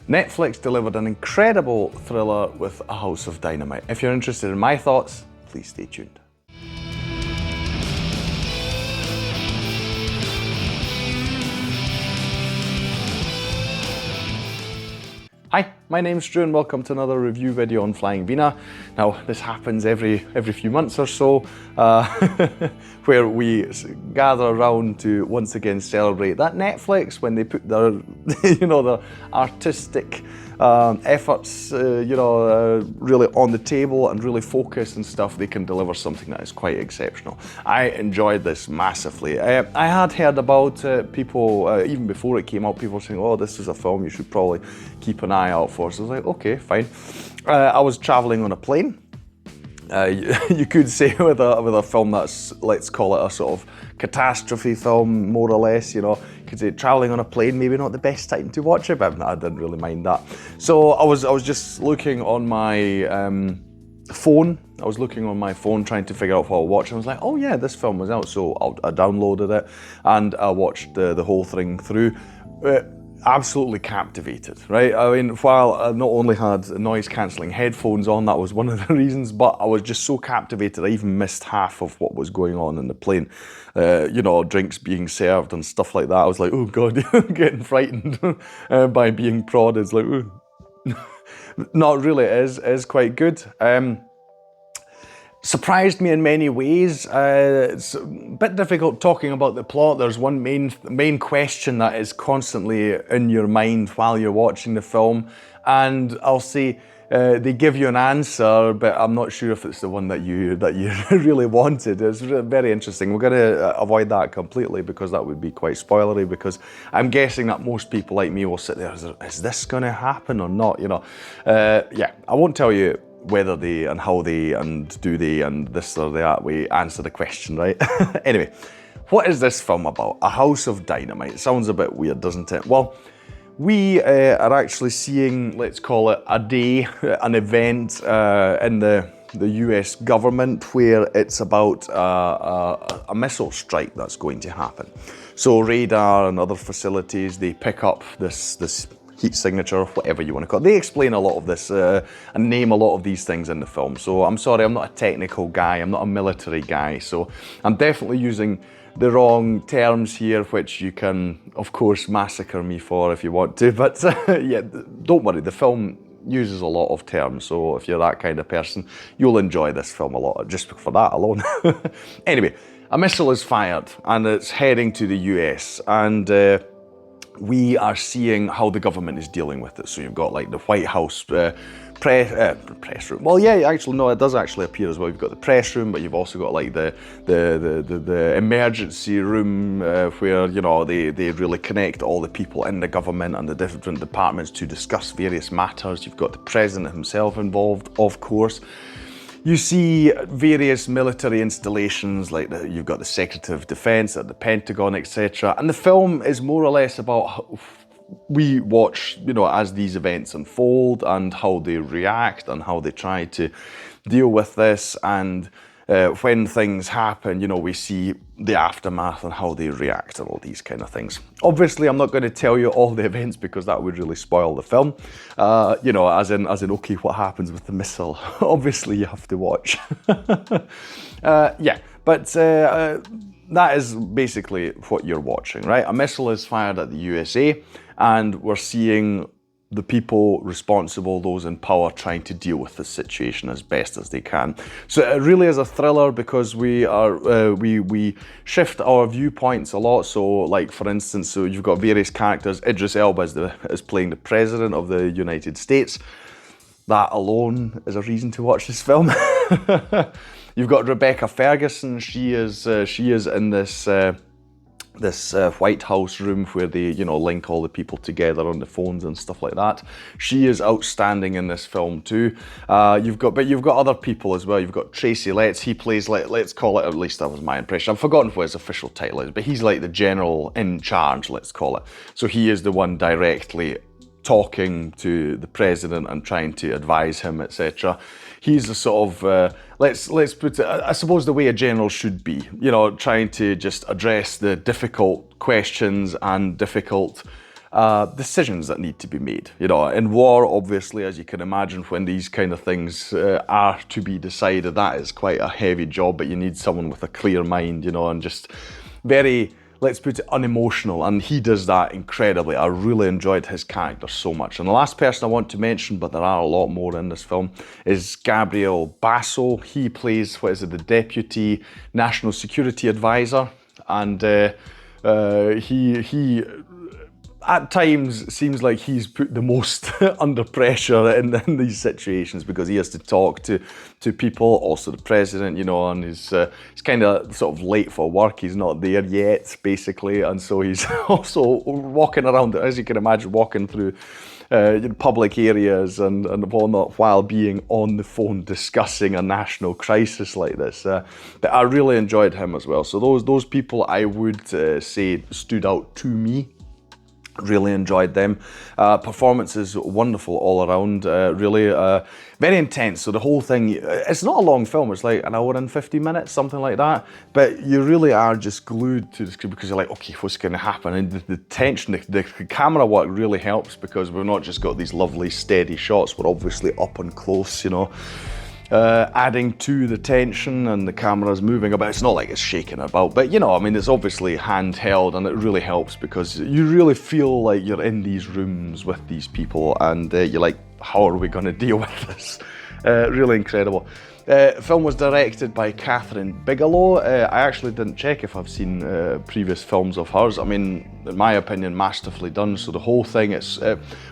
Netflix delivered an incredible thriller with A House of Dynamite. If you're interested in my thoughts, please stay tuned. Hi, my name's Drew and welcome to another review video on Flying Wiener. Now, this happens every few months or so, where we gather around to once again celebrate that Netflix when they put their, their artistic efforts, really on the table and really focused and stuff. They can deliver something that is quite exceptional. I enjoyed this massively. I had heard about people, even before it came out, people saying, oh, this is a film you should probably keep an eye out for. So I was like, okay, fine. I was traveling on a plane. You could say with a film that's, let's call it a sort of catastrophe film, more or less, you could say traveling on a plane, maybe not the best time to watch it, but I didn't really mind that. So I was just looking on my phone. I was looking on my phone trying to figure out what I'll watch. And I was like, oh yeah, this film was out. So I downloaded it and I watched the whole thing through. Absolutely captivated, right? I mean, while I not only had noise cancelling headphones on, that was one of the reasons, but I was just so captivated, I even missed half of what was going on in the plane. Drinks being served and stuff like that. I was like, oh God, getting frightened by being prodded. It's like, ooh. Not really, it is quite good. Surprised me in many ways. It's a bit difficult talking about the plot. There's one main question that is constantly in your mind while you're watching the film, and I'll say they give you an answer, but I'm not sure if it's the one that you really wanted. It's very interesting. We're going to avoid that completely because that would be quite spoilery, because I'm guessing that most people like me will sit there, is this going to happen or not? Yeah, I won't tell you whether they and how they and do they and this or that. We answer the question, right? Anyway, what is this film about? A House of Dynamite. Sounds a bit weird, doesn't it? Well, we are actually seeing, let's call it a day, an event in the US government where it's about a missile strike that's going to happen. So radar and other facilities, they pick up this heat signature, whatever you want to call it. They explain a lot of this and name a lot of these things in the film. So I'm sorry, I'm not a technical guy, I'm not a military guy, so I'm definitely using the wrong terms here, which you can, of course, massacre me for if you want to. But yeah, don't worry, the film uses a lot of terms, so if you're that kind of person, you'll enjoy this film a lot, just for that alone. Anyway, a missile is fired and it's heading to the US, and we are seeing how the government is dealing with it. So you've got like the White House press room. Well, yeah, actually, no, it does actually appear as well. You've got the press room, but you've also got like the emergency room where, they really connect all the people in the government and the different departments to discuss various matters. You've got the president himself involved, of course. You see various military installations, like you've got the Secretary of Defense at the Pentagon, etc. And the film is more or less about how we watch, as these events unfold and how they react and how they try to deal with this. And when things happen, we see the aftermath and how they react and all these kind of things. Obviously, I'm not going to tell you all the events because that would really spoil the film. As in, okay, what happens with the missile? Obviously, you have to watch. Yeah, but that is basically what you're watching, right? A missile is fired at the USA, and we're seeing the people responsible, those in power, trying to deal with the situation as best as they can. So it really is a thriller because we shift our viewpoints a lot. So, like for instance, so you've got various characters. Idris Elba is playing the president of the United States. That alone is a reason to watch this film. You've got Rebecca Ferguson. She is in this White House room where they, link all the people together on the phones and stuff like that. She is outstanding in this film too. You've got other people as well. You've got Tracy Letts. He plays, let's call it, at least that was my impression. I've forgotten what his official title is, but he's like the general in charge, let's call it. So he is the one directly talking to the president and trying to advise him, etc. He's a sort of, let's put it, I suppose the way a general should be, trying to just address the difficult questions and difficult decisions that need to be made. You know, in war, obviously, as you can imagine, when these kind of things are to be decided, that is quite a heavy job, but you need someone with a clear mind, you know, and just very, let's put it, unemotional, and he does that incredibly. I really enjoyed his character so much. And the last person I want to mention, but there are a lot more in this film, is Gabriel Basso. He plays, the Deputy National Security Advisor, and he at times seems like he's put the most under pressure in these situations, because he has to talk to people, also the president, you know, and he's kind of sort of late for work. He's not there yet, basically, and so he's also walking around, as you can imagine, walking through public areas and whatnot while being on the phone discussing a national crisis like this. But I really enjoyed him as well. So those people I would say stood out to me. Really enjoyed them. Performances wonderful all around, really very intense. So the whole thing, it's not a long film, it's like an hour and 50 minutes, something like that, but you really are just glued to the screen because you're like, okay, what's going to happen? And the tension, the camera work really helps, because we've not just got these lovely steady shots, we're obviously up and close, you know, adding to the tension, and the camera's moving about. It's not like it's shaking about, but you know, I mean, it's obviously handheld, and it really helps because you really feel like you're in these rooms with these people, and you're like, how are we going to deal with this? Really incredible. The film was directed by Catherine Bigelow. I actually didn't check if I've seen previous films of hers. I mean, in my opinion, masterfully done. So the whole thing, it's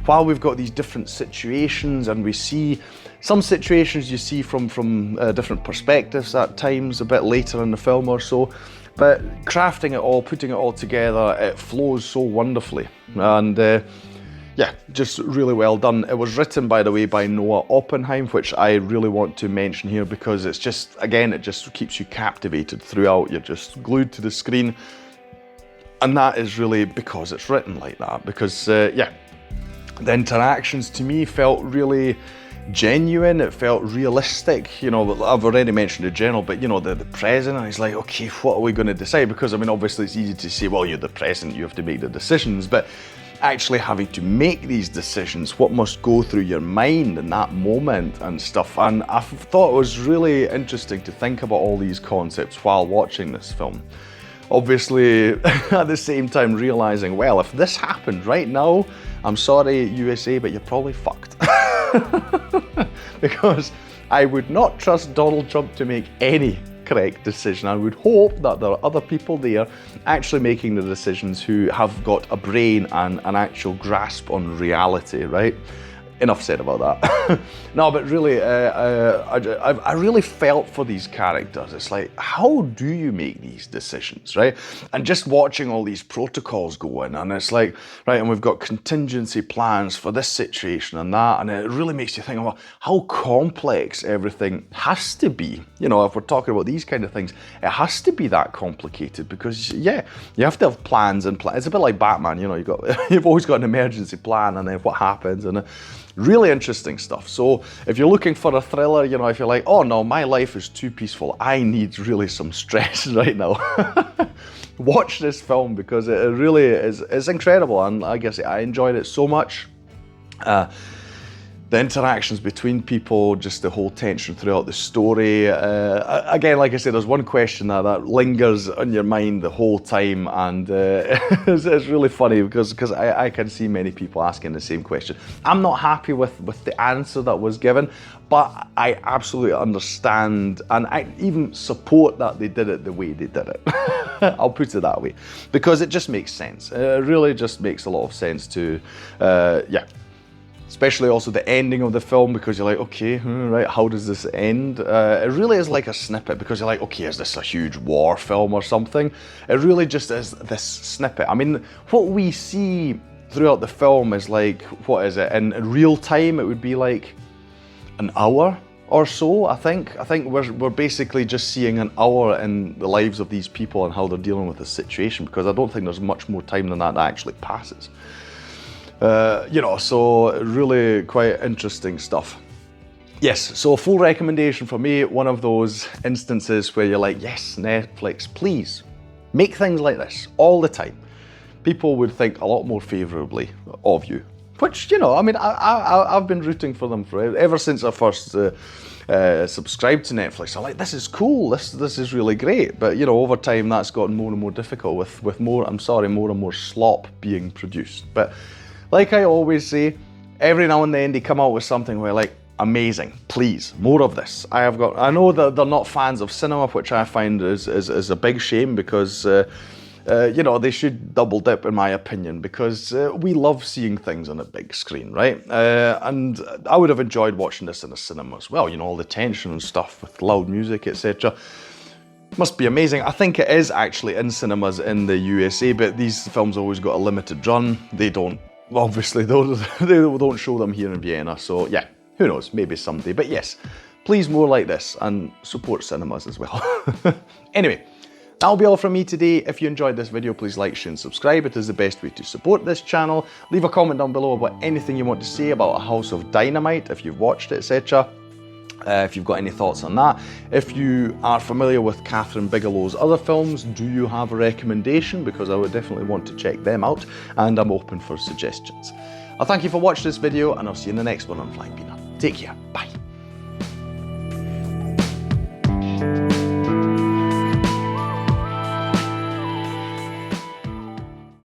while we've got these different situations, and we see some situations you see from different perspectives at times, a bit later in the film or so, but crafting it all, putting it all together, it flows so wonderfully. And yeah, just really well done. It was written, by the way, by Noah Oppenheim, which I really want to mention here, because it's just, again, it just keeps you captivated throughout. You're just glued to the screen. And that is really because it's written like that. Because, yeah, the interactions to me felt really genuine. It felt realistic. You know, I've already mentioned the general, but you know, the president, he's like, okay, what are we going to decide? Because, I mean, obviously it's easy to say, well, you're the president, you have to make the decisions, but actually having to make these decisions, what must go through your mind in that moment and stuff. And I thought it was really interesting to think about all these concepts while watching this film. Obviously, at the same time realizing, well, if this happened right now, I'm sorry, USA, but you're probably fucked. Because I would not trust Donald Trump to make any correct decision. I would hope that there are other people there actually making the decisions who have got a brain and an actual grasp on reality, right? Enough said about that. No, but really, I really felt for these characters. It's like, how do you make these decisions, right? And just watching all these protocols go in, and it's like, right, and we've got contingency plans for this situation and that, and it really makes you think about how complex everything has to be. You know, if we're talking about these kind of things, it has to be that complicated because, yeah, you have to have plans and plans. It's a bit like Batman, you know, you've always got an emergency plan, and then what happens, and really interesting stuff. So if you're looking for a thriller, you know, if you're like, oh no, my life is too peaceful, I need really some stress right now, watch this film because it really is incredible. And like I say, I enjoyed it so much. The interactions between people, just the whole tension throughout the story. Again, like I said, there's one question that lingers on your mind the whole time, and it's really funny because I can see many people asking the same question. I'm not happy with the answer that was given, but I absolutely understand, and I even support that they did it the way they did it. I'll put it that way, because it just makes sense. It really just makes a lot of sense to, yeah. Especially also the ending of the film, because you're like, okay, right, how does this end? It really is like a snippet, because you're like, okay, is this a huge war film or something? It really just is this snippet. I mean, what we see throughout the film is like, what is it? In real time, it would be like an hour or so, I think. I think we're basically just seeing an hour in the lives of these people and how they're dealing with the situation, because I don't think there's much more time than that actually passes. You know, so really quite interesting stuff. Yes, so a full recommendation for me, one of those instances where you're like, yes, Netflix, please, make things like this all the time. people would think a lot more favourably of you. Which, you know, I mean, I've been rooting for them for ever since I first subscribed to Netflix. I'm like, this is cool, this is really great. But, you know, over time that's gotten more and more difficult with more, I'm sorry, more and more slop being produced. But like I always say, every now and then they come out with something where like, amazing, please, more of this. I know that they're not fans of cinema, which I find is a big shame, because you know, they should double dip in my opinion, because we love seeing things on a big screen, right? And I would have enjoyed watching this in a cinema as well, you know, all the tension and stuff with loud music, etc. Must be amazing. I think it is actually in cinemas in the USA, but these films always got a limited run. They don't, obviously, they don't show them here in Vienna, so yeah, who knows, maybe someday. But yes, please more like this, and support cinemas as well. Anyway, that'll be all from me today. If you enjoyed this video, please like, share and subscribe. It is the best way to support this channel. Leave a comment down below about anything you want to say about A House of Dynamite, if you've watched it, etc. If you've got any thoughts on that. If you are familiar with Catherine Bigelow's other films, do you have a recommendation? Because I would definitely want to check them out, and I'm open for suggestions. I'll thank you for watching this video, and I'll see you in the next one on Flying Peanut. Take care, bye.